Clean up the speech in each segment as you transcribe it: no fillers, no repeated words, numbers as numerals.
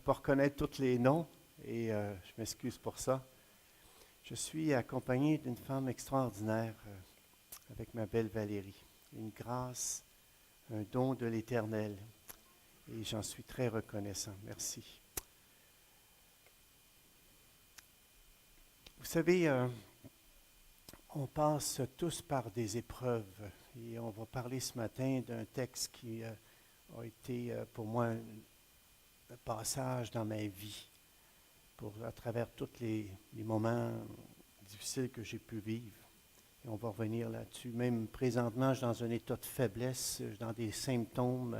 pas reconnaître tous les noms et je m'excuse pour ça. Je suis accompagné d'une femme extraordinaire avec ma belle Valérie. Une grâce, un don de l'Éternel et j'en suis très reconnaissant. Merci. Vous savez, on passe tous par des épreuves et on va parler ce matin d'un texte qui a été pour moi un passage dans ma vie. À travers tous les moments difficiles que j'ai pu vivre. Et on va revenir là-dessus. Même présentement, je suis dans un état de faiblesse, je suis dans des symptômes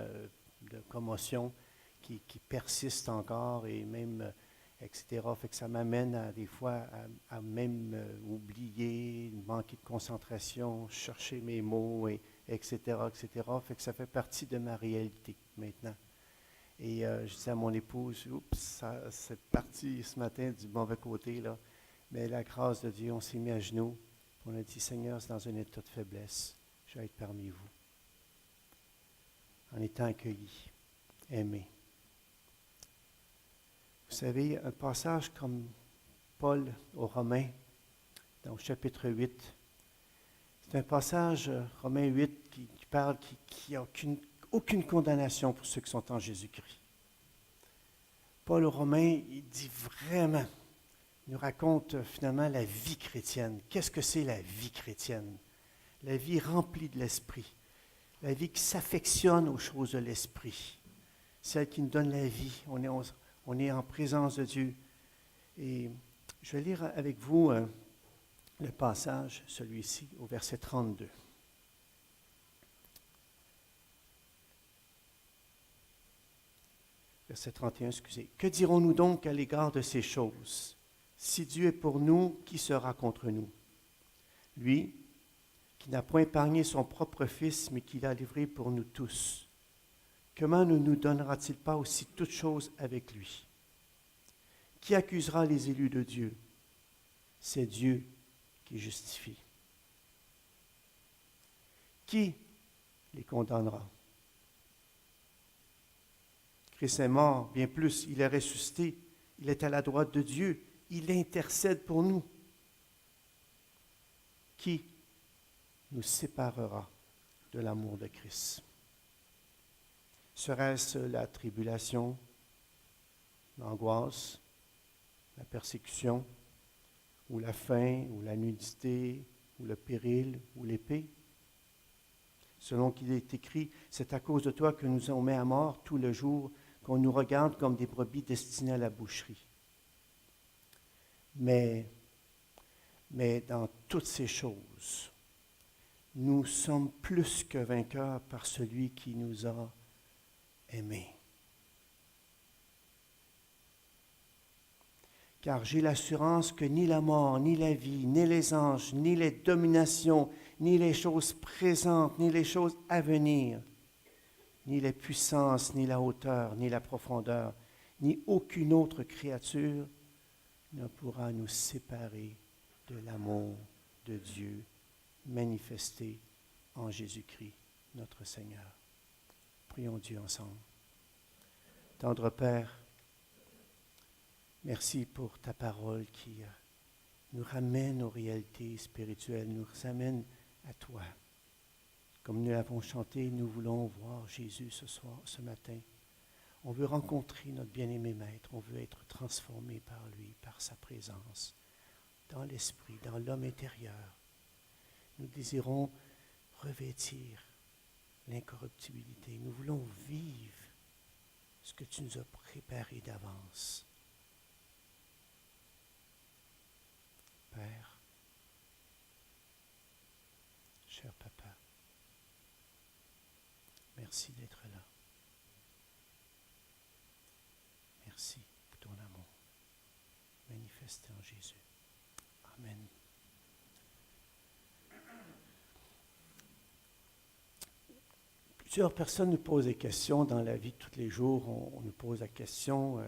de commotion qui persistent encore et même, etc. Fait que ça m'amène des fois à même oublier, manquer de concentration, chercher mes mots, etc., etc. Fait que ça fait partie de ma réalité maintenant. Et je disais à mon épouse, oups, c'est parti ce matin du mauvais côté, là. Mais la grâce de Dieu, on s'est mis à genoux. On a dit, Seigneur, c'est dans un état de faiblesse. Je vais être parmi vous. En étant accueilli, aimé. Vous savez, un passage comme Paul aux Romains, dans le chapitre 8, c'est un passage, Romains 8, qui parle, qui n'a aucune condamnation pour ceux qui sont en Jésus-Christ. Paul aux Romains, il dit vraiment, il nous raconte finalement la vie chrétienne. Qu'est-ce que c'est la vie chrétienne? La vie remplie de l'Esprit. La vie qui s'affectionne aux choses de l'Esprit. Celle qui nous donne la vie. On est en présence de Dieu. Et je vais lire avec vous le passage, celui-ci, au verset 32. Verset 31, excusez. Que dirons-nous donc à l'égard de ces choses? Si Dieu est pour nous, qui sera contre nous? Lui, qui n'a point épargné son propre Fils, mais qui l'a livré pour nous tous, comment ne nous donnera-t-il pas aussi toutes choses avec lui? Qui accusera les élus de Dieu? C'est Dieu qui justifie. Qui les condamnera? Christ est mort, bien plus, il est ressuscité, il est à la droite de Dieu, il intercède pour nous. Qui nous séparera de l'amour de Christ? Serait-ce la tribulation, l'angoisse, la persécution, ou la faim, ou la nudité, ou le péril, ou l'épée? Selon qu'il est écrit, c'est à cause de toi que nous on met à mort tout le jour, qu'on nous regarde comme des brebis destinées à la boucherie. Mais dans toutes ces choses, nous sommes plus que vainqueurs par celui qui nous a aimés. Car j'ai l'assurance que ni la mort, ni la vie, ni les anges, ni les dominations, ni les choses présentes, ni les choses à venir, ni les puissances, ni la hauteur, ni la profondeur, ni aucune autre créature ne pourra nous séparer de l'amour de Dieu manifesté en Jésus-Christ, notre Seigneur. Prions Dieu ensemble. Tendre Père, merci pour ta parole qui nous ramène aux réalités spirituelles, nous ramène à toi. Comme nous l'avons chanté, nous voulons voir Jésus ce matin. On veut rencontrer notre bien-aimé Maître. On veut être transformé par lui, par sa présence, dans l'esprit, dans l'homme intérieur. Nous désirons revêtir l'incorruptibilité. Nous voulons vivre ce que tu nous as préparé d'avance. Père, cher Papa, merci d'être là. Merci pour ton amour manifesté en Jésus. Amen. Plusieurs personnes nous posent des questions dans la vie de tous les jours. On nous pose la question,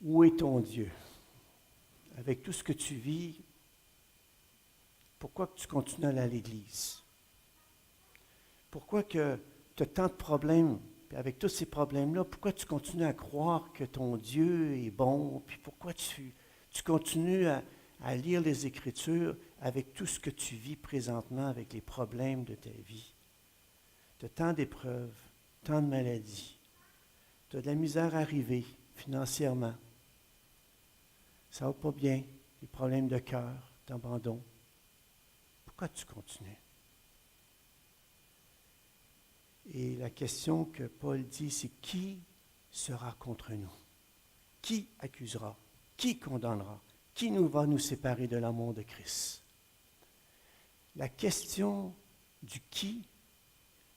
où est ton Dieu? Avec tout ce que tu vis, pourquoi que tu continues à aller à l'église? Pourquoi que tu as tant de problèmes puis avec tous ces problèmes-là, pourquoi tu continues à croire que ton Dieu est bon, puis pourquoi tu continues à lire les Écritures avec tout ce que tu vis présentement, avec les problèmes de ta vie. Tu as tant d'épreuves, tant de maladies, tu as de la misère à arriver financièrement. Ça ne va pas bien, des problèmes de cœur, d'abandon. Pourquoi tu continues? Et la question que Paul dit, c'est qui sera contre nous? Qui accusera? Qui condamnera? Qui va nous séparer de l'amour de Christ? La question du qui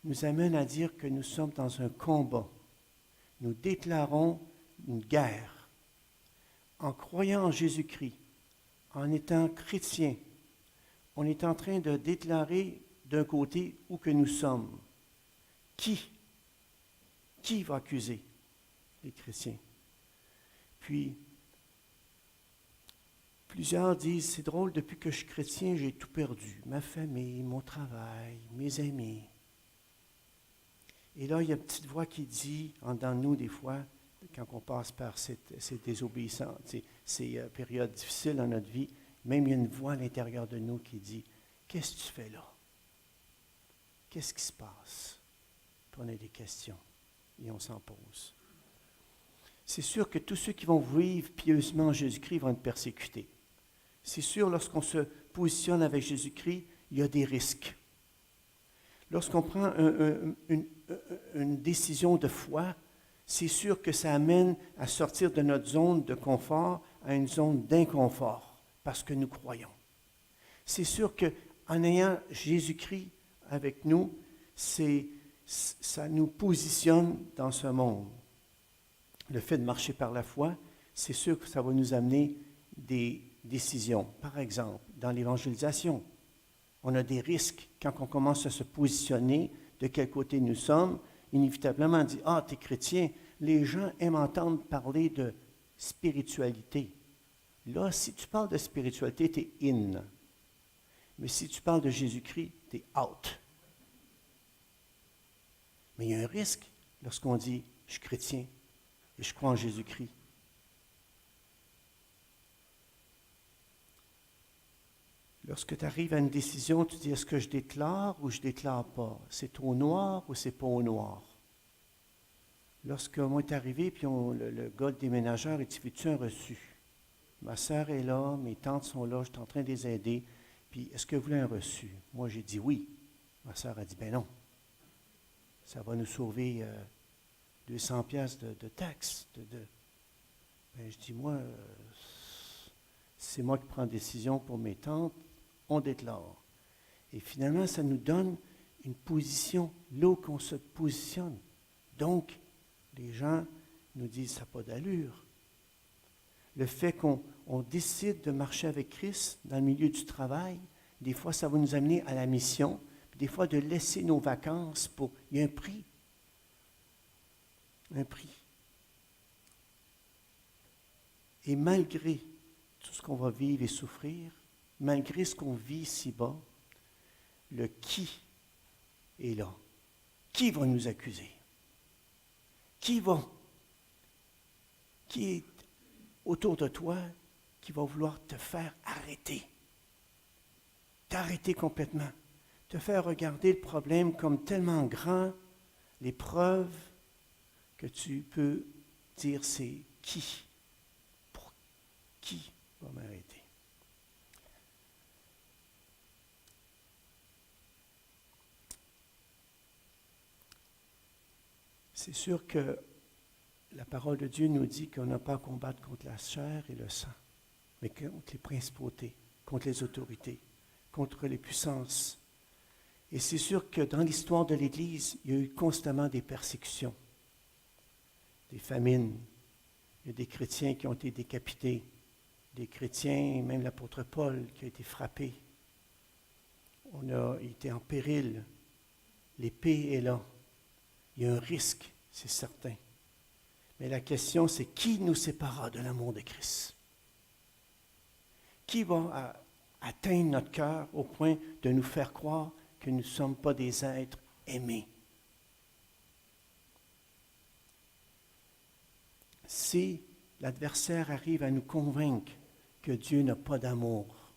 nous amène à dire que nous sommes dans un combat. Nous déclarons une guerre. En croyant en Jésus-Christ, en étant chrétien, on est en train de déclarer d'un côté où que nous sommes. Qui va accuser les chrétiens? Puis, plusieurs disent, c'est drôle, depuis que je suis chrétien, j'ai tout perdu. Ma famille, mon travail, mes amis. Et là, il y a une petite voix qui dit, en dedans de nous, des fois, quand on passe par ces désobéissances, ces périodes difficiles dans notre vie, même il y a une voix à l'intérieur de nous qui dit, qu'est-ce que tu fais là? Qu'est-ce qui se passe? Puis on a des questions et on s'en pose. C'est sûr que tous ceux qui vont vivre pieusement en Jésus-Christ vont être persécutés. C'est sûr, lorsqu'on se positionne avec Jésus-Christ, il y a des risques. Lorsqu'on prend une décision de foi, c'est sûr que ça amène à sortir de notre zone de confort à une zone d'inconfort, parce que nous croyons. C'est sûr qu'en ayant Jésus-Christ avec nous, ça nous positionne dans ce monde. Le fait de marcher par la foi, c'est sûr que ça va nous amener des décisions. Par exemple, dans l'évangélisation, on a des risques quand on commence à se positionner de quel côté nous sommes. Inévitablement, on dit « Ah, tu es chrétien ». Les gens aiment entendre parler de spiritualité. Là, si tu parles de spiritualité, tu es in. Mais si tu parles de Jésus-Christ, tu es out. Mais il y a un risque lorsqu'on dit « Je suis chrétien et je crois en Jésus-Christ ». Lorsque tu arrives à une décision, tu dis, est-ce que je déclare ou je ne déclare pas? C'est au noir ou c'est pas au noir? Lorsque moi est arrivé, puis le gars de déménageur, il dit, veux-tu un reçu? Ma sœur est là, mes tantes sont là, je suis en train de les aider. Puis, est-ce que vous voulez un reçu? Moi, j'ai dit oui. Ma sœur a dit, ben non. Ça va nous sauver 200 piastres de taxes. Ben, je dis, moi, c'est moi qui prends la décision pour mes tantes. On déclare. Et finalement, ça nous donne une position, là où on se positionne. Donc, les gens nous disent, ça n'a pas d'allure. Le fait qu'on décide de marcher avec Christ dans le milieu du travail, des fois, ça va nous amener à la mission, puis des fois, de laisser nos vacances pour... Il y a un prix. Un prix. Et malgré tout ce qu'on va vivre et souffrir, malgré ce qu'on vit ici-bas, le qui est là. Qui va nous accuser? Qui est autour de toi qui va vouloir te faire arrêter? T'arrêter complètement. Te faire regarder le problème comme tellement grand, l'épreuve, que tu peux dire c'est qui? Pour qui va m'arrêter? C'est sûr que la parole de Dieu nous dit qu'on n'a pas à combattre contre la chair et le sang, mais contre les principautés, contre les autorités, contre les puissances. Et c'est sûr que dans l'histoire de l'Église, il y a eu constamment des persécutions, des famines. Il y a des chrétiens qui ont été décapités, des chrétiens, même l'apôtre Paul qui a été frappé. On a été en péril. L'épée est là. Il y a un risque, c'est certain. Mais la question, c'est qui nous séparera de l'amour de Christ? Qui va atteindre notre cœur au point de nous faire croire que nous ne sommes pas des êtres aimés? si l'adversaire arrive à nous convaincre que Dieu n'a pas d'amour,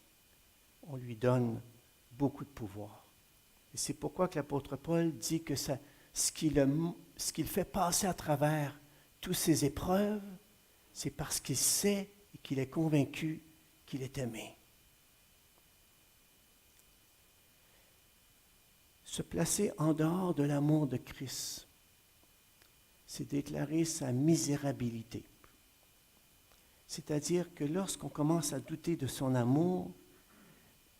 on lui donne beaucoup de pouvoir. Et c'est pourquoi que l'apôtre Paul dit que ce qu'il fait passer à travers toutes ces épreuves, c'est parce qu'il sait et qu'il est convaincu qu'il est aimé. Se placer en dehors de l'amour de Christ, c'est déclarer sa misérabilité. C'est-à-dire que lorsqu'on commence à douter de son amour,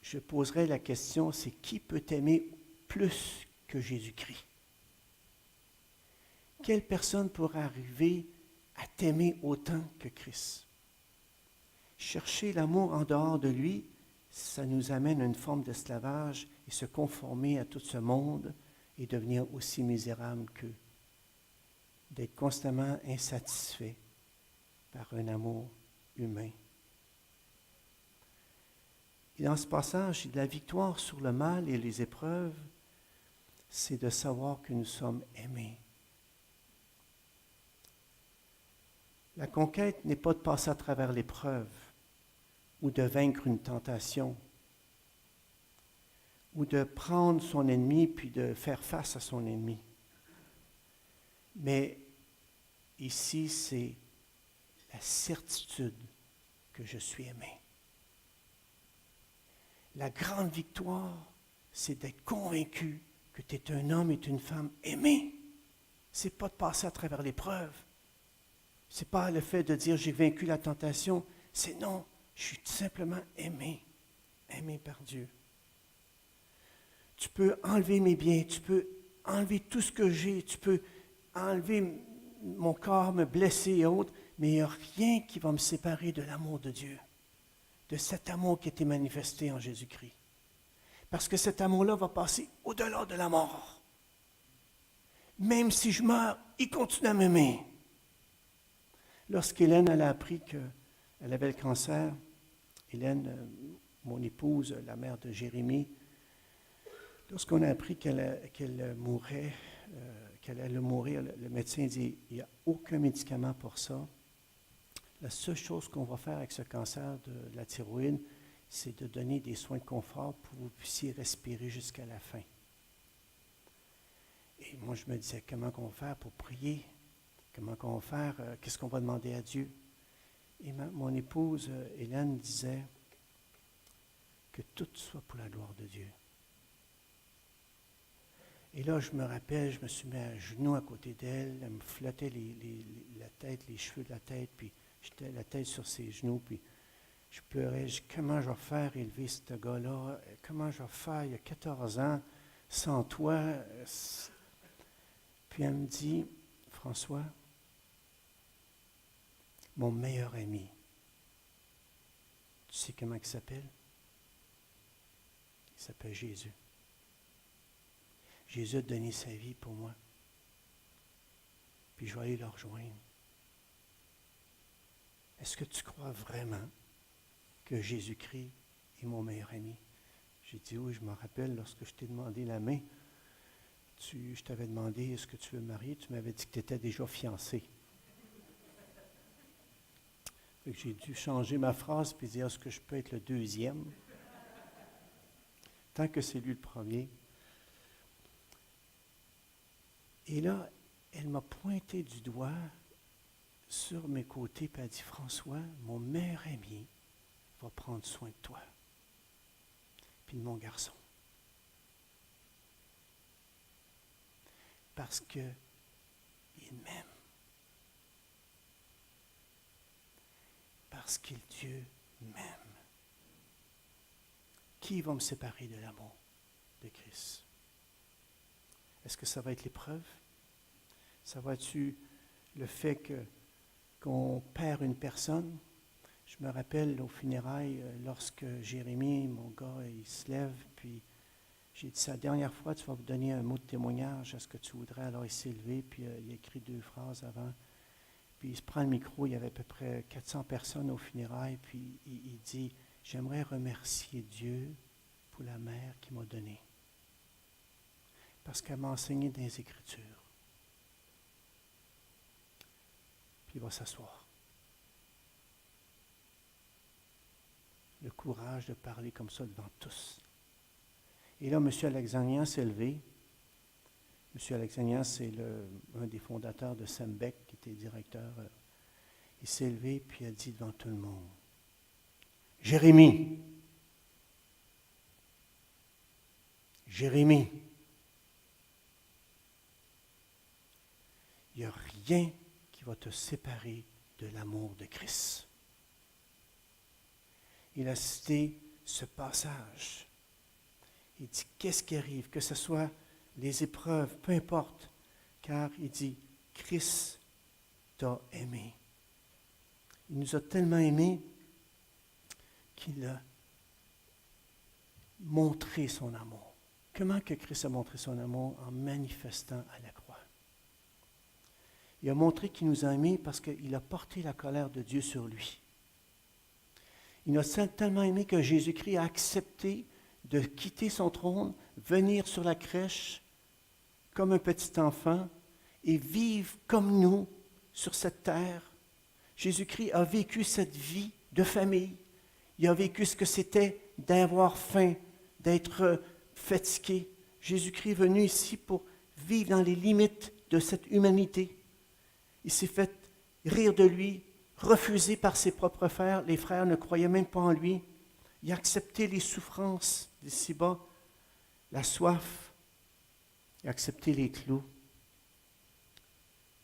je poserai la question, c'est qui peut t'aimer plus que Jésus-Christ? Quelle personne pourrait arriver à t'aimer autant que Christ? Chercher l'amour en dehors de lui, ça nous amène à une forme d'esclavage et se conformer à tout ce monde et devenir aussi misérable qu'eux. D'être constamment insatisfait par un amour humain. Et dans ce passage, la victoire sur le mal et les épreuves, c'est de savoir que nous sommes aimés. La conquête n'est pas de passer à travers l'épreuve ou de vaincre une tentation ou de prendre son ennemi puis de faire face à son ennemi. Mais ici, c'est la certitude que je suis aimé. La grande victoire, c'est d'être convaincu que tu es un homme et une femme aimés. Ce n'est pas de passer à travers l'épreuve. Ce n'est pas le fait de dire j'ai vaincu la tentation. C'est non, je suis tout simplement aimé. Aimé par Dieu. Tu peux enlever mes biens, tu peux enlever tout ce que j'ai, tu peux enlever mon corps, me blesser et autres, mais il n'y a rien qui va me séparer de l'amour de Dieu, de cet amour qui a été manifesté en Jésus-Christ. Parce que cet amour-là va passer au-delà de la mort. Même si je meurs, il continue à m'aimer. Lorsqu'Hélène a appris qu'elle avait le cancer, Hélène, mon épouse, la mère de Jérémie, lorsqu'on a appris qu'elle mourrait, qu'elle allait mourir, le médecin dit il n'y a aucun médicament pour ça. La seule chose qu'on va faire avec ce cancer de la thyroïde, c'est de donner des soins de confort pour que vous puissiez respirer jusqu'à la fin. Et moi, je me disais, comment on va faire pour prier? Comment on va faire? Qu'est-ce qu'on va demander à Dieu? Et mon épouse, Hélène, disait que tout soit pour la gloire de Dieu. Et là, je me rappelle, je me suis mis à genoux à côté d'elle, elle me flottait la tête, les cheveux de la tête, puis j'étais la tête sur ses genoux, puis je pleurais. Je dis, comment je vais faire élever ce gars-là? Comment je vais faire, il y a 14 ans, sans toi? Puis elle me dit, François, mon meilleur ami, tu sais comment il s'appelle? Il s'appelle Jésus. Jésus a donné sa vie pour moi. Puis je vais aller le rejoindre. Est-ce que tu crois vraiment que Jésus-Christ est mon meilleur ami? J'ai dit oui, je me rappelle lorsque je t'ai demandé la main. Je t'avais demandé, est-ce que tu veux me marier? Tu m'avais dit que tu étais déjà fiancé. Fait que j'ai dû changer ma phrase et dire, est-ce que je peux être le deuxième? Tant que c'est lui le premier. Et là, elle m'a pointé du doigt sur mes côtés et elle a dit, François, mon meilleur ami va prendre soin de toi. Puis de mon garçon. Parce qu'il m'aime. Parce que Dieu m'aime. Qui va me séparer de l'amour de Christ? Est-ce que ça va être l'épreuve? Ça va être le fait qu'on perd une personne? Je me rappelle aux funérailles, lorsque Jérémie, mon gars, il se lève, puis j'ai dit, c'est la dernière fois, tu vas vous donner un mot de témoignage à ce que tu voudrais. Alors il s'est levé, puis il a écrit 2 phrases avant. Puis il se prend le micro, il y avait à peu près 400 personnes aux funérailles, puis il dit, j'aimerais remercier Dieu pour la mère qu'il m'a donnée. Parce qu'elle m'a enseigné dans les Écritures. Puis il va s'asseoir. Le courage de parler comme ça devant tous. Et là, M. Alexanian s'est levé. M. Alexanian, c'est un des fondateurs de Sembec, qui était directeur. Il s'est levé, puis il a dit devant tout le monde, « Jérémie, Jérémie, il n'y a rien qui va te séparer de l'amour de Christ. » Il a cité ce passage. Il dit, qu'est-ce qui arrive? Que ce soit les épreuves, peu importe, car il dit, Christ t'a aimé. Il nous a tellement aimés qu'il a montré son amour. Comment que Christ a montré son amour? En manifestant à la croix. Il a montré qu'il nous a aimés parce qu'il a porté la colère de Dieu sur lui. Il nous a tellement aimés que Jésus-Christ a accepté de quitter son trône, venir sur la crèche comme un petit enfant et vivre comme nous sur cette terre. Jésus-Christ a vécu cette vie de famille. Il a vécu ce que c'était d'avoir faim, d'être fatigué. Jésus-Christ est venu ici pour vivre dans les limites de cette humanité. Il s'est fait rire de lui, refusé par ses propres frères. Les frères ne croyaient même pas en lui. Il a accepté les souffrances d'ici-bas, la soif. Il a accepté les clous.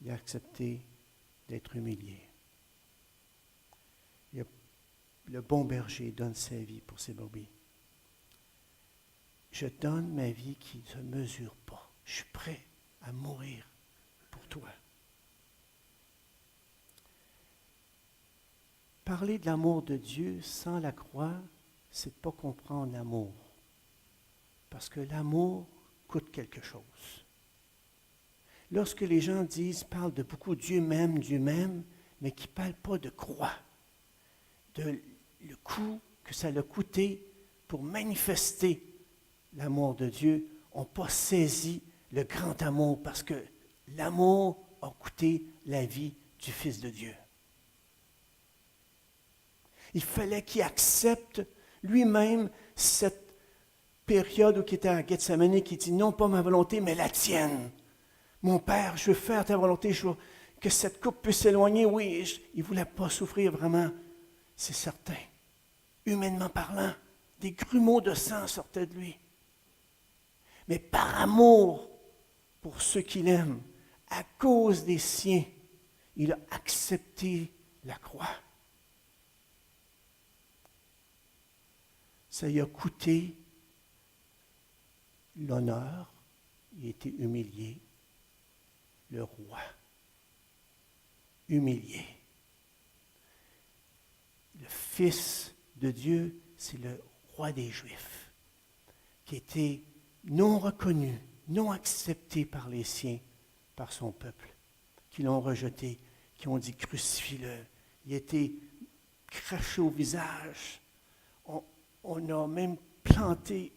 Il a accepté d'être humilié. Le bon berger donne sa vie pour ses brebis. Je donne ma vie qui ne se mesure pas. Je suis prêt à mourir pour toi. Parler de l'amour de Dieu sans la croix, c'est de ne pas comprendre l'amour. Parce que l'amour coûte quelque chose. Lorsque les gens parlent de beaucoup Dieu m'aime, mais qui ne parlent pas de croix, de le coût que ça l'a coûté pour manifester l'amour de Dieu, n'ont pas saisi le grand amour, parce que l'amour a coûté la vie du Fils de Dieu. Il fallait qu'il accepte lui-même cette période où il était à Gethsemane, qui dit, non pas ma volonté, mais la tienne. Mon Père, je veux faire ta volonté, je veux que cette coupe puisse s'éloigner. Oui, il ne voulait pas souffrir vraiment, c'est certain. Humainement parlant, des grumeaux de sang sortaient de lui. Mais par amour pour ceux qu'il aime, à cause des siens, il a accepté la croix. Ça lui a coûté l'honneur, il a été humilié, le roi, humilié. Le Fils de Dieu, c'est le roi des Juifs, qui était non reconnu, non accepté par les siens, par son peuple, qui l'ont rejeté, qui ont dit crucifie-le. Il a été craché au visage. On a même planté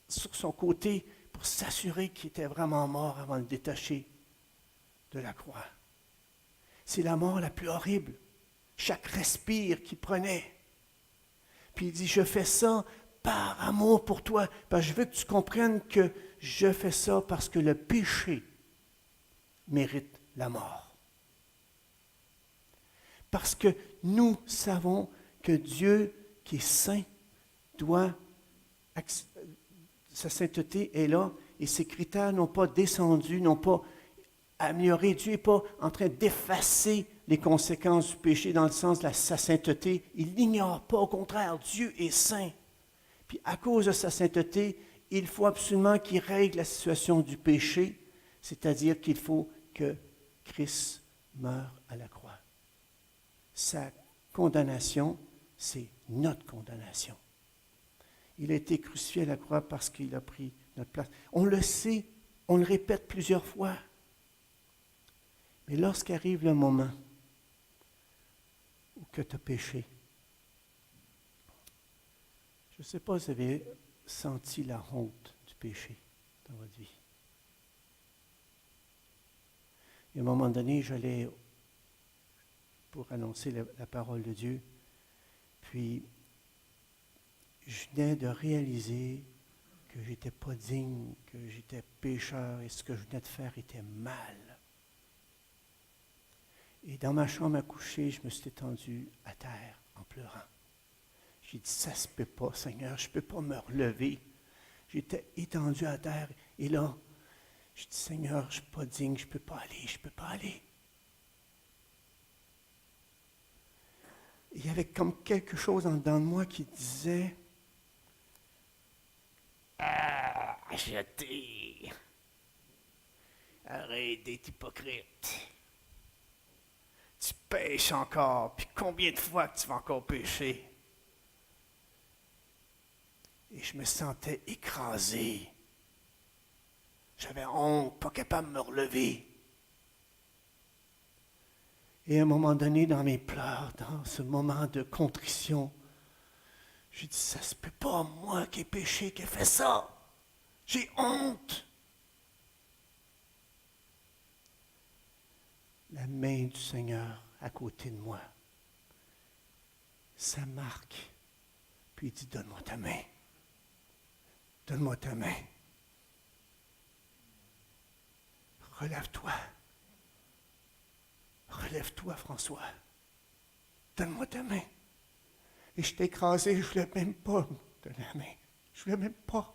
sur son côté pour s'assurer qu'il était vraiment mort avant de le détacher de la croix. C'est la mort la plus horrible. Chaque respire qu'il prenait. Puis il dit, je fais ça par amour pour toi, parce que je veux que tu comprennes que je fais ça parce que le péché mérite la mort. Parce que nous savons que Dieu, qui est saint, sa sainteté est là, et ses critères n'ont pas descendu, n'ont pas amélioré. Dieu n'est pas en train d'effacer les conséquences du péché dans le sens de sa sainteté. Il n'ignore pas, au contraire, Dieu est saint. Puis à cause de sa sainteté, il faut absolument qu'il règle la situation du péché, c'est-à-dire qu'il faut que Christ meure à la croix. Sa condamnation, c'est notre condamnation. Il a été crucifié à la croix parce qu'il a pris notre place. On le sait, on le répète plusieurs fois. Mais lorsqu'arrive le moment où tu as péché, je ne sais pas si vous avez senti la honte du péché dans votre vie. Et à un moment donné, j'allais pour annoncer la parole de Dieu. Puis, je venais de réaliser que je n'étais pas digne, que j'étais pécheur et ce que je venais de faire était mal. Et dans ma chambre à coucher, je me suis étendu à terre en pleurant. J'ai dit, ça ne se peut pas, Seigneur, je ne peux pas me relever. J'étais étendu à terre et là, je dis, Seigneur, je ne suis pas digne, je ne peux pas aller, je ne peux pas aller. Il y avait comme quelque chose en dedans de moi qui disait, ah, jeté. Arrête d'être hypocrite. Tu pêches encore, puis combien de fois que tu vas encore pécher? Et je me sentais écrasé. J'avais honte, pas capable de me relever. Et à un moment donné, dans mes pleurs, dans ce moment de contrition, j'ai dit, ça se peut pas, moi qui ai péché, qui ai fait ça. J'ai honte. La main du Seigneur à côté de moi. Ça marque. Puis il dit, donne-moi ta main. Donne-moi ta main. Relève-toi. Relève-toi, François. Donne-moi ta main. Et je t'ai écrasé, je ne voulais même pas te donner la main. Je ne voulais même pas.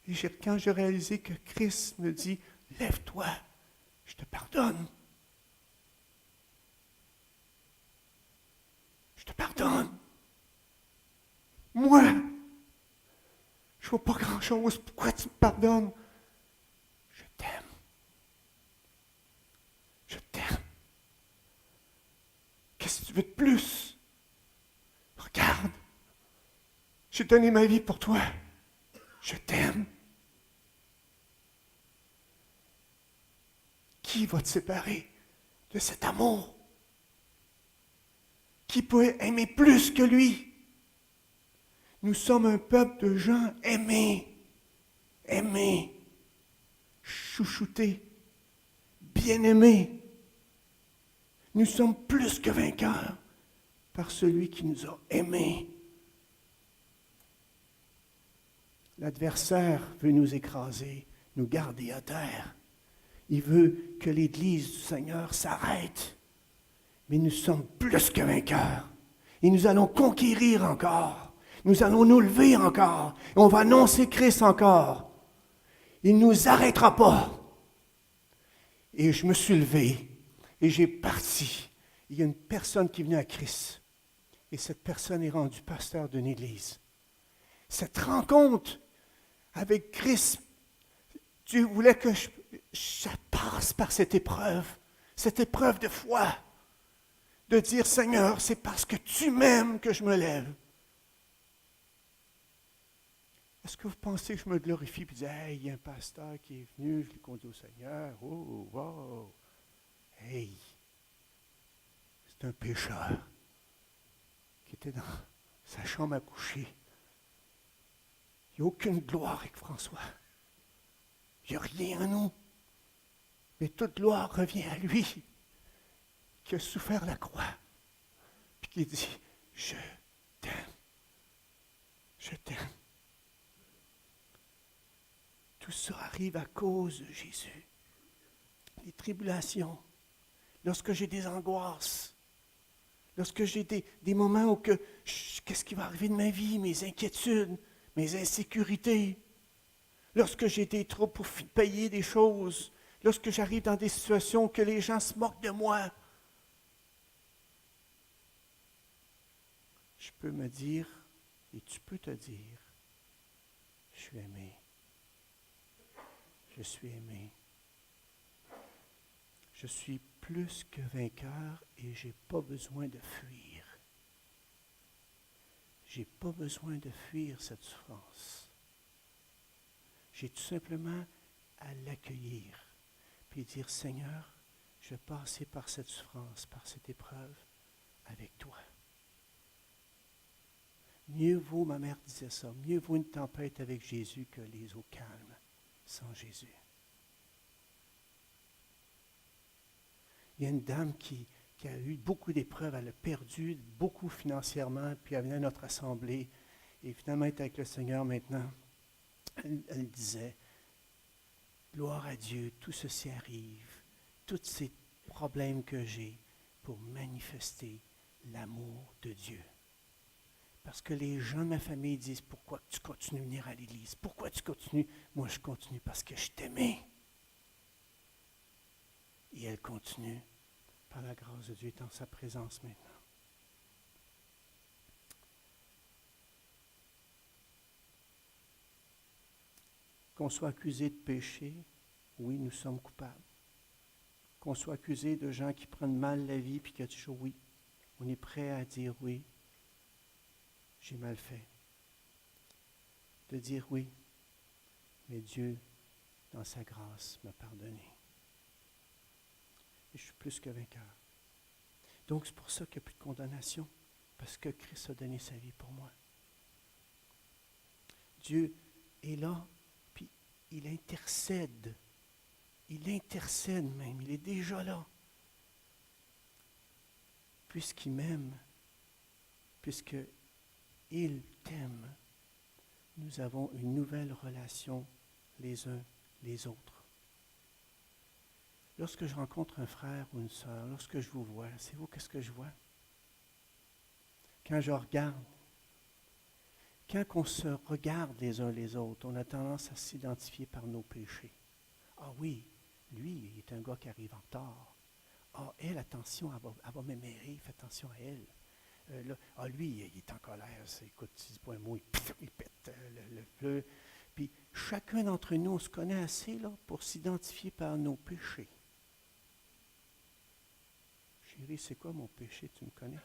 Et quand j'ai réalisé que Christ me dit, lève-toi, je te pardonne. Je te pardonne. Moi, je ne vois pas grand-chose. Pourquoi tu me pardonnes? Je t'aime. Je t'aime. Qu'est-ce que tu veux de plus? Regarde. J'ai donné ma vie pour toi. Je t'aime. Qui va te séparer de cet amour? Qui peut aimer plus que lui? Nous sommes un peuple de gens aimés, chouchoutés, bien-aimés. Nous sommes plus que vainqueurs par celui qui nous a aimés. L'adversaire veut nous écraser, nous garder à terre. Il veut que l'Église du Seigneur s'arrête. Mais nous sommes plus que vainqueurs. Et nous allons conquérir encore. Nous allons nous lever encore. Et on va annoncer Christ encore. Il ne nous arrêtera pas. Et je me suis levé. Et j'ai parti. Il y a une personne qui est venue à Christ. Et cette personne est rendue pasteur d'une église. Cette rencontre avec Christ, Dieu voulait que je passe par cette épreuve de foi. De dire, Seigneur, c'est parce que tu m'aimes que je me lève. Est-ce que vous pensez que je me glorifie et dis, hey, il y a un pasteur qui est venu, je l'ai conduit au Seigneur. Oh, wow. Hey, c'est un pécheur qui était dans sa chambre à coucher. Il n'y a aucune gloire avec François. Il n'y a rien en nous. Mais toute gloire revient à lui, qui a souffert la croix, puis qui dit, je t'aime, je t'aime. Tout ça arrive à cause de Jésus. Les tribulations, lorsque j'ai des angoisses, lorsque j'ai des moments où qu'est-ce qui va arriver de ma vie, mes inquiétudes, mes insécurités, lorsque j'ai des troubles pour payer des choses, lorsque j'arrive dans des situations que les gens se moquent de moi, je peux me dire, et tu peux te dire, je suis aimé. Je suis aimé. Je suis plus que vainqueur et je n'ai pas besoin de fuir. Je n'ai pas besoin de fuir cette souffrance. J'ai tout simplement à l'accueillir, puis dire, Seigneur, je vais passer par cette souffrance, par cette épreuve avec toi. Mieux vaut, ma mère disait ça, mieux vaut une tempête avec Jésus que les eaux calmes sans Jésus. Il y a une dame qui qui a eu beaucoup d'épreuves, elle a perdu beaucoup financièrement, puis elle venait à notre assemblée, et finalement elle est avec le Seigneur maintenant. Elle disait, gloire à Dieu, tout ceci arrive, tous ces problèmes que j'ai pour manifester l'amour de Dieu. Parce que les gens de ma famille disent, pourquoi tu continues à venir à l'église? Pourquoi tu continues? Moi, je continue parce que je t'aimais. Et elle continue, par la grâce de Dieu, dans sa présence maintenant. Qu'on soit accusé de péché, oui, nous sommes coupables. Qu'on soit accusé de gens qui prennent mal la vie, puis qu'il y a toujours oui, on est prêt à dire oui, j'ai mal fait. De dire oui, mais Dieu, dans sa grâce, m'a pardonné. Et je suis plus que vainqueur. Donc c'est pour ça qu'il n'y a plus de condamnation, parce que Christ a donné sa vie pour moi. Dieu est là, puis il intercède. Il intercède même, il est déjà là. Puisqu'il m'aime, puisqu'il t'aime, nous avons une nouvelle relation les uns les autres. Lorsque je rencontre un frère ou une sœur, lorsque je vous vois, savez-vous qu'est-ce que je vois? Quand je regarde, quand on se regarde les uns les autres, on a tendance à s'identifier par nos péchés. Ah oui, lui, il est un gars qui arrive en retard. Ah, elle, attention, elle va m'aimer, fais attention à elle. Lui, il est en colère. Écoute, s'il dit pas un mot, il pète le feu. Puis, chacun d'entre nous, on se connaît assez là, pour s'identifier par nos péchés. Chérie, c'est quoi mon péché, tu me connais?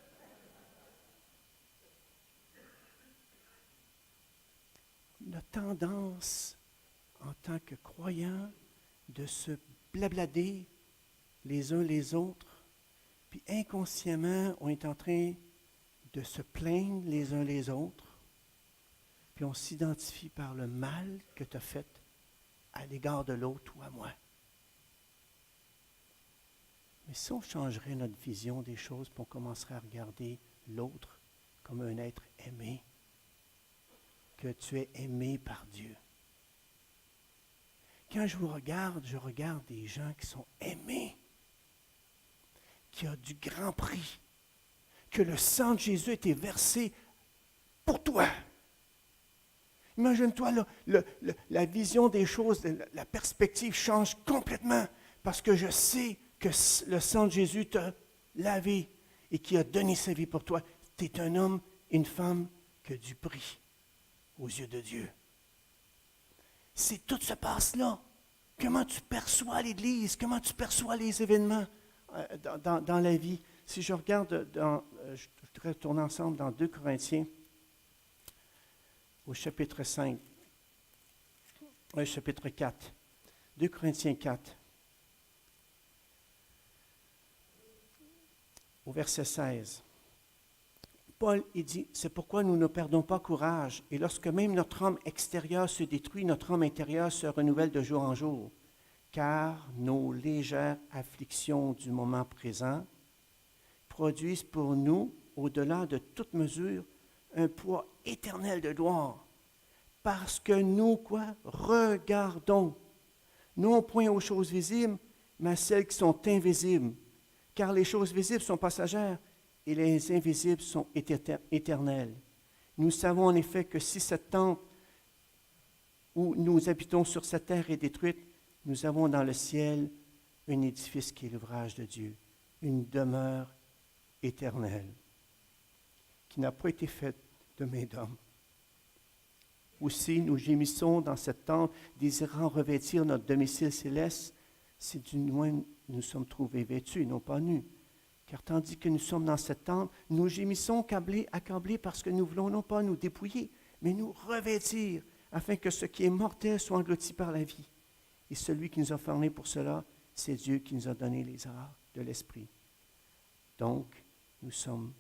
On a tendance, en tant que croyants, de se blablader les uns les autres, puis inconsciemment, on est en train de se plaindre les uns les autres, puis on s'identifie par le mal que tu as fait à l'égard de l'autre ou à moi. Mais si on changerait notre vision des choses, puis on commencerait à regarder l'autre comme un être aimé, que tu es aimé par Dieu. Quand je regarde des gens qui sont aimés, qui ont du grand prix, que le sang de Jésus a été versé pour toi. Imagine-toi, la vision des choses, la perspective change complètement parce que je sais que le sang de Jésus t'a lavé et qui a donné sa vie pour toi. Tu es un homme, une femme qui a du prix aux yeux de Dieu. C'est tout se passe là. Comment tu perçois l'Église, comment tu perçois les événements dans la vie. Si je regarde, je voudrais retourner ensemble dans 2 Corinthiens, au chapitre 5, chapitre 4. 2 Corinthiens 4, au verset 16. Paul, il dit, c'est pourquoi nous ne perdons pas courage, et lorsque même notre homme extérieur se détruit, notre homme intérieur se renouvelle de jour en jour, car nos légères afflictions du moment présent produisent pour nous, au-delà de toute mesure, un poids éternel de gloire, parce que nous, quoi? Regardons, non point aux choses visibles, mais à celles qui sont invisibles, car les choses visibles sont passagères, et les invisibles sont éternels. Nous savons en effet que si cette tente où nous habitons sur cette terre est détruite, nous avons dans le ciel un édifice qui est l'ouvrage de Dieu, une demeure éternelle, qui n'a pas été faite de main d'homme. Aussi, nous gémissons dans cette tente, désirant revêtir notre domicile céleste, si du moins nous sommes trouvés vêtus et non pas nus. Car tandis que nous sommes dans cette tente, nous gémissons accablés parce que nous voulons non pas nous dépouiller, mais nous revêtir, afin que ce qui est mortel soit englouti par la vie. Et celui qui nous a formés pour cela, c'est Dieu qui nous a donné les arts de l'Esprit. Donc, nous sommes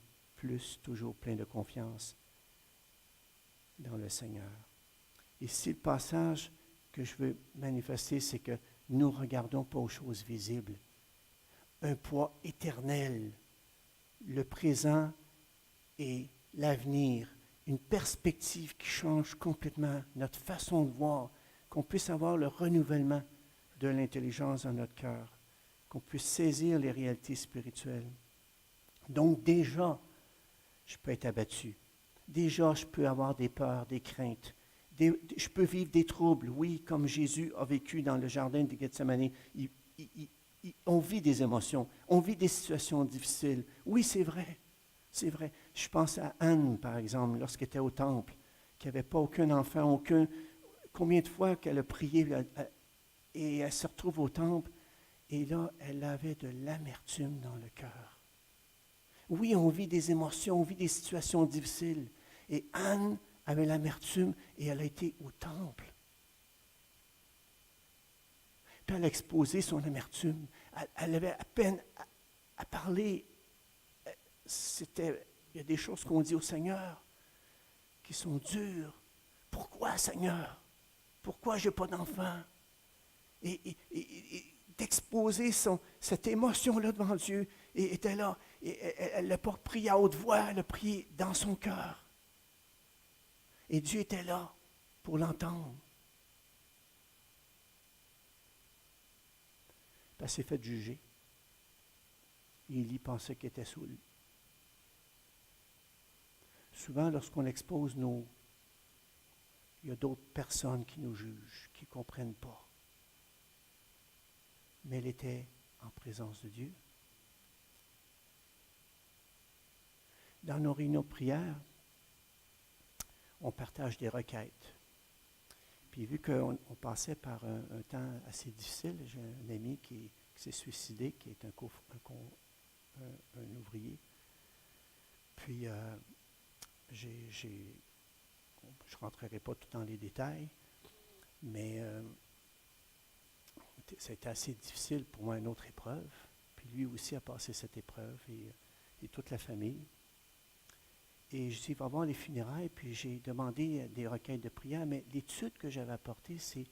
toujours pleins de confiance dans le Seigneur. Ici, le passage que je veux manifester, c'est que nous ne regardons pas aux choses visibles. Un poids éternel le présent et l'avenir, une perspective qui change complètement notre façon de voir, qu'on puisse avoir le renouvellement de l'intelligence dans notre cœur, qu'on puisse saisir les réalités spirituelles. Donc déjà, je peux être abattu. Déjà, je peux avoir des peurs, des craintes. Je peux vivre des troubles, oui, comme Jésus a vécu dans le jardin de Gethsémani. On vit des émotions, on vit des situations difficiles. Oui, c'est vrai, c'est vrai. Je pense à Anne, par exemple, lorsqu'elle était au temple, qui n'avait pas aucun enfant, combien de fois qu'elle a prié, et elle se retrouve au temple, et là, elle avait de l'amertume dans le cœur. Oui, on vit des émotions, on vit des situations difficiles. Et Anne avait l'amertume et elle a été au temple. Puis elle a exposé son amertume. Elle avait à peine à parler. Il y a des choses qu'on dit au Seigneur qui sont dures. Pourquoi, Seigneur? Pourquoi je n'ai pas d'enfant? Et d'exposer cette émotion-là devant Dieu, et était là. Et elle n'a pas prié à haute voix, elle a prié dans son cœur. Et Dieu était là pour l'entendre. Elle s'est fait juger. Élie pensait qu'elle était saoule. Souvent, lorsqu'on expose il y a d'autres personnes qui nous jugent, qui ne comprennent pas. Mais elle était en présence de Dieu. Dans nos réunions de prière, on partage des requêtes. Puis vu qu'on passait par un temps assez difficile, j'ai un ami qui s'est suicidé, qui est un ouvrier. Puis je ne rentrerai pas tout dans les détails, mais ça a été assez difficile pour moi, une autre épreuve. Puis lui aussi a passé cette épreuve, et toute la famille. Et je dis, il va voir les funérailles, puis j'ai demandé des requêtes de prière, mais l'étude que j'avais apportée, c'est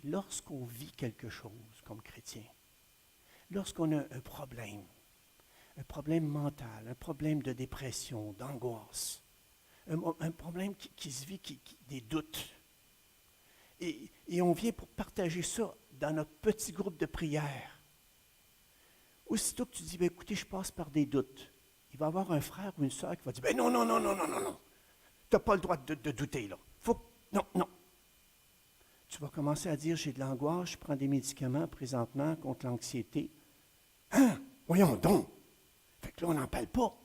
lorsqu'on vit quelque chose comme chrétien, lorsqu'on a un problème mental, un problème de dépression, d'angoisse, un problème qui se vit, des doutes, et on vient pour partager ça dans notre petit groupe de prière. Aussitôt que tu dis, écoutez, je passe par des doutes, il va y avoir un frère ou une sœur qui va dire, non, tu n'as pas le droit de douter, là. Non. Tu vas commencer à dire, j'ai de l'angoisse, je prends des médicaments présentement contre l'anxiété. Hein? Voyons donc. Fait que là, on n'en parle pas.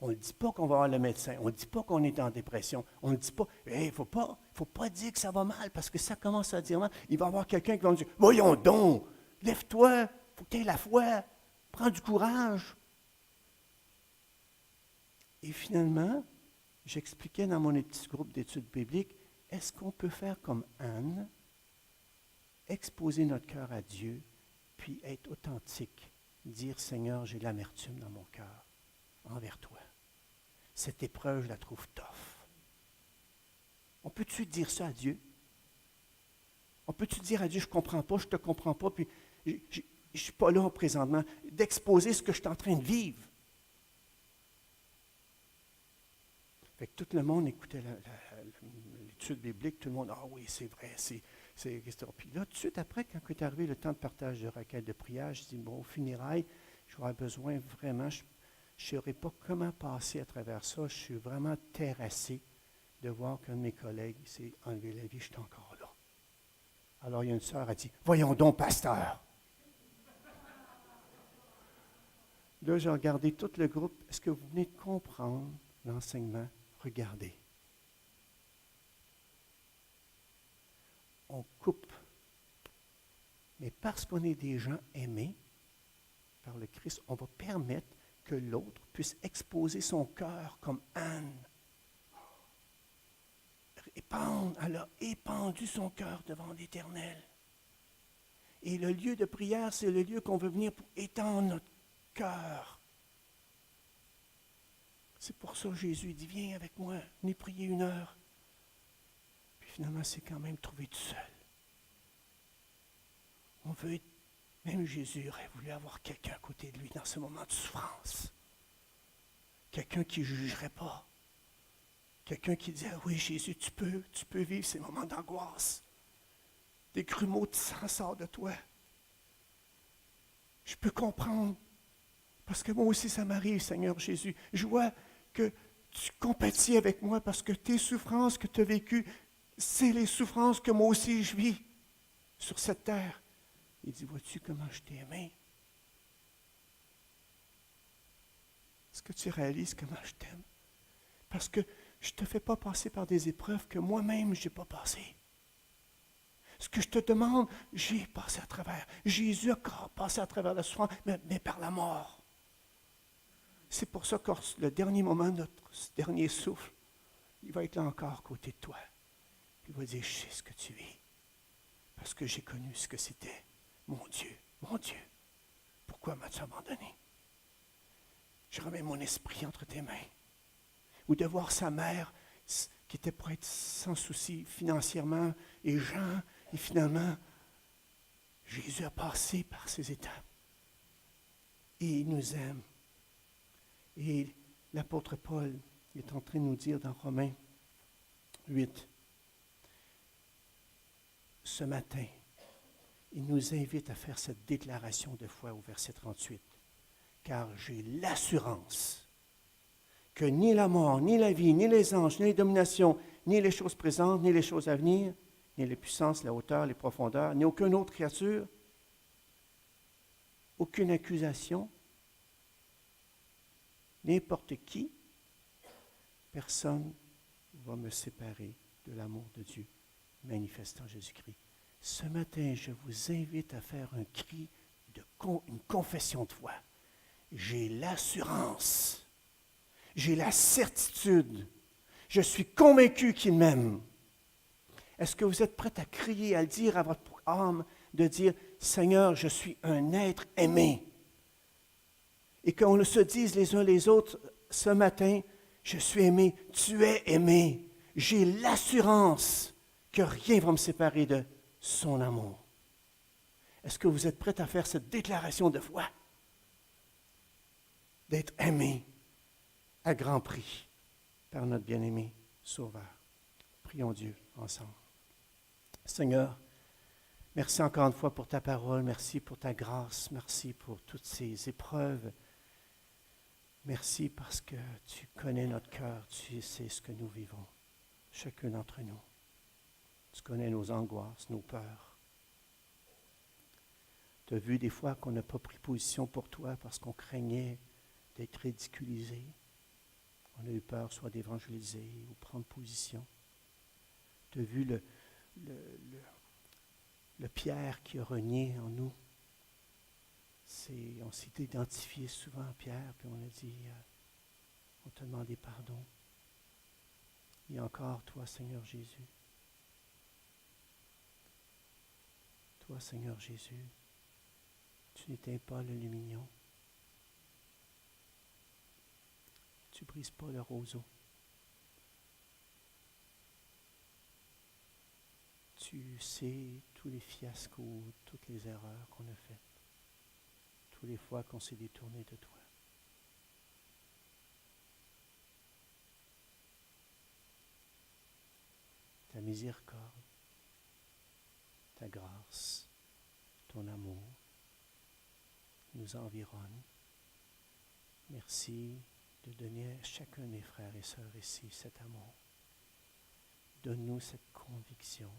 On ne dit pas qu'on va voir le médecin. On ne dit pas qu'on est en dépression. On ne dit pas, il faut pas dire que ça va mal, parce que ça commence à dire mal. Il va y avoir quelqu'un qui va nous dire, voyons donc, lève-toi, il faut que tu aies la foi, prends du courage. Et finalement, j'expliquais dans mon petit groupe d'études bibliques, est-ce qu'on peut faire comme Anne, exposer notre cœur à Dieu, puis être authentique, dire, Seigneur, j'ai de l'amertume dans mon cœur envers toi. Cette épreuve, je la trouve tough. On peut-tu dire ça à Dieu? On peut-tu dire à Dieu, je ne comprends pas, je ne te comprends pas, puis je ne suis pas là présentement, d'exposer ce que je suis en train de vivre? Fait que tout le monde écoutait l'étude biblique, tout le monde, oui, c'est vrai, c'est etc. Puis là, tout de suite après, quand est arrivé le temps de partage de requêtes de prière, je dis, au funérailles, j'aurais besoin vraiment, je ne saurais pas comment passer à travers ça, je suis vraiment terrassé de voir qu'un de mes collègues s'est enlevé la vie, je suis encore là. Alors, il y a une sœur qui a dit, voyons donc, pasteur. Là, j'ai regardé tout le groupe, est-ce que vous venez de comprendre l'enseignement? Regardez. On coupe. Mais parce qu'on est des gens aimés par le Christ, on va permettre que l'autre puisse exposer son cœur comme Anne. Elle a épandu son cœur devant l'Éternel. Et le lieu de prière, c'est le lieu qu'on veut venir pour étendre notre cœur. C'est pour ça que Jésus dit, viens avec moi, venez prier 1 heure. Puis finalement, c'est quand même trouvé tout seul. On veut être, Même Jésus aurait voulu avoir quelqu'un à côté de lui dans ce moment de souffrance. Quelqu'un qui ne jugerait pas. Quelqu'un qui disait, oui Jésus, tu peux vivre ces moments d'angoisse. Des grumeaux de sang sortent de toi. Je peux comprendre. Parce que moi aussi, ça m'arrive, Seigneur Jésus. Je vois que tu compatis avec moi parce que tes souffrances que tu as vécues, c'est les souffrances que moi aussi je vis sur cette terre. Il dit, vois-tu comment je t'ai aimé? Est-ce que tu réalises comment je t'aime? Parce que je ne te fais pas passer par des épreuves que moi-même je n'ai pas passées. Ce que je te demande, j'ai passé à travers. Jésus a passé à travers la souffrance, mais par la mort. C'est pour ça que le dernier moment, notre dernier souffle, il va être là encore à côté de toi. Il va dire, je sais ce que tu vis. Parce que j'ai connu ce que c'était. Mon Dieu, pourquoi m'as-tu abandonné? Je remets mon esprit entre tes mains. Ou de voir sa mère, qui était pour être sans souci financièrement, et Jean, et finalement, Jésus a passé par ces étapes. Et il nous aime. Et l'apôtre Paul est en train de nous dire dans Romains 8, ce matin, il nous invite à faire cette déclaration de foi au verset 38. Car j'ai l'assurance que ni la mort, ni la vie, ni les anges, ni les dominations, ni les choses présentes, ni les choses à venir, ni les puissances, la hauteur, les profondeurs, ni aucune autre créature, aucune accusation, n'importe qui, personne ne va me séparer de l'amour de Dieu manifesté en Jésus-Christ. Ce matin, je vous invite à faire un cri, une confession de foi. J'ai l'assurance, j'ai la certitude, je suis convaincu qu'il m'aime. Est-ce que vous êtes prêts à crier, à le dire à votre âme, de dire, Seigneur, je suis un être aimé. Et qu'on se dise les uns les autres ce matin, je suis aimé, tu es aimé. J'ai l'assurance que rien ne va me séparer de son amour. Est-ce que vous êtes prêts à faire cette déclaration de foi? D'être aimé à grand prix par notre bien-aimé Sauveur. Prions Dieu ensemble. Seigneur, merci encore une fois pour ta parole, merci pour ta grâce, merci pour toutes ces épreuves. Merci parce que tu connais notre cœur, tu sais ce que nous vivons, chacun d'entre nous. Tu connais nos angoisses, nos peurs. Tu as vu des fois qu'on n'a pas pris position pour toi parce qu'on craignait d'être ridiculisé. On a eu peur soit d'évangéliser ou prendre position. Tu as vu le Pierre qui a renié en nous. On s'est identifié souvent à Pierre, puis on a dit, on t'a demandé pardon. Et encore, toi, Seigneur Jésus. Toi, Seigneur Jésus, tu n'éteins pas le lumignon. Tu ne brises pas le roseau. Tu sais tous les fiascos, toutes les erreurs qu'on a faites. Toutes les fois qu'on s'est détourné de toi. Ta miséricorde, ta grâce, ton amour nous environne. Merci de donner à chacun de mes frères et sœurs ici cet amour. Donne-nous cette conviction,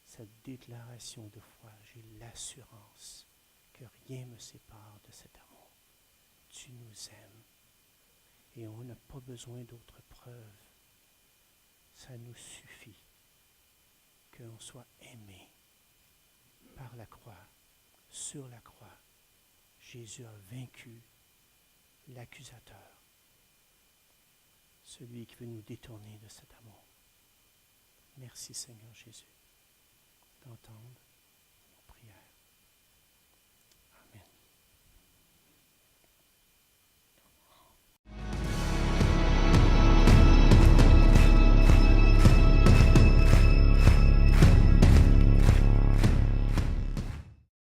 cette déclaration de foi. J'ai l'assurance que rien ne me sépare de cet amour. Tu nous aimes et on n'a pas besoin d'autres preuves. Ça nous suffit qu'on soit aimé par la croix, sur la croix. Jésus a vaincu l'accusateur, celui qui veut nous détourner de cet amour. Merci Seigneur Jésus d'entendre.